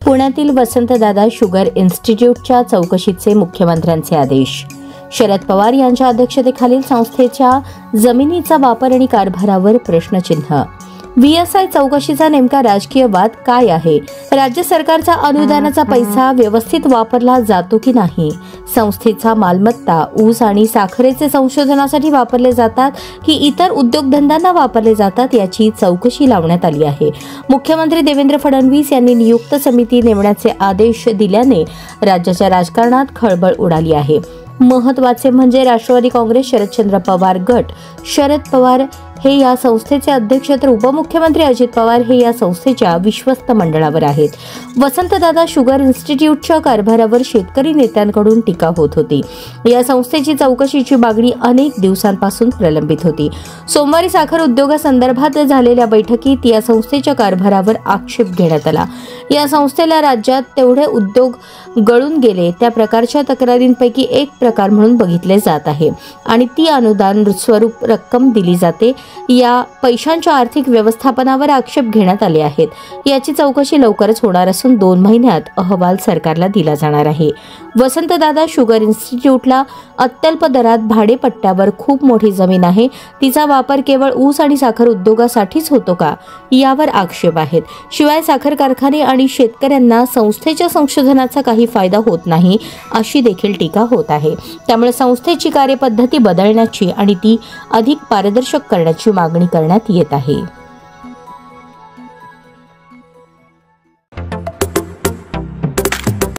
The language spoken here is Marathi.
पुण्यातील वसंतदादा शुगर इन्स्टिट्यूटच्या चौकशीचे मुख्यमंत्र्यांचे आदेश. शरद पवार यांच्या अध्यक्षतेखालील संस्थेच्या जमिनीचा वापर आणि कारभारावर प्रश्नचिन्ह. VSI चौकशीचा नेमका राजकीय वाद काय आहे? राज्य सरकारचा अनुदानाचा पैसा व्यवस्थित वापरला जातो की नाही? संस्थेचा मालमत्ता ऊस आणि साखरेचे संशोधनासाठी वापरले जातात की इतर उद्योगधंद्यांना वापरले जातात याची चौकशी लावण्यात आली आहे. मुख्यमंत्री देवेंद्र फडणवीस यांनी नियुक्त समिती नेमण्याचे आदेश दिल्याने राज्याच्या राजकारणात खळबळ उडाली आहे. महत्त्वाचे म्हणजे राष्ट्रवादी काँग्रेस शरदचंद्र पवार गट, शरद पवार हे या संस्थेचे अध्यक्ष तर उपमुख्यमंत्री अजित पवार हे या संस्थेच्या विश्वस्त मंडळावर आहेत. वसंतदादा शुगर इन्स्टिट्यूटच्या कारभारावर शेतकरी नेत्यांकडून टीका होत होती. या संस्थेची चौकशीची मागणी अनेक दिवसांपासून प्रलंबित होती. सोमवारी साखर उद्योगासंदर्भात झालेल्या बैठकीत या संस्थेच्या कारभारावर आक्षेप घेण्यात आला. या संस्थेला राज्यात तेवढे उद्योग गळून गेले त्या प्रकारच्या तक्रारींपैकी एक प्रकार म्हणून बघितले जात आहे आणि ती अनुदान स्वरूप रक्कम दिली जाते. या पैशांच्या आर्थिक व्यवस्थापनावर आक्षेप घेण्यात आले आहेत. याची चौकशी लवकरच होणार असून 2 महिन्यात अहवाल सरकारला दिला जाणार आहे. वसंतदादा शुगर इन्स्टिट्यूटला अत्यल्प दरात भाडेपट्ट्यावर खूप मोठी जमीन आहे. तिचा वापर केवळ ऊस आणि साखर उद्योगासाठीच होतो का, यावर आक्षेप आहेत. शिवाय साखर कारखाने आणि शेतकऱ्यांना संस्थेच्या संशोधनाचा काही फायदा होत नाही अशी देखील टीका होत आहे. त्यामुळे संस्थेची कार्यपद्धती बदलण्याची आणि ती अधिक पारदर्शक करण्याची मागणी करण्यात येत आहे.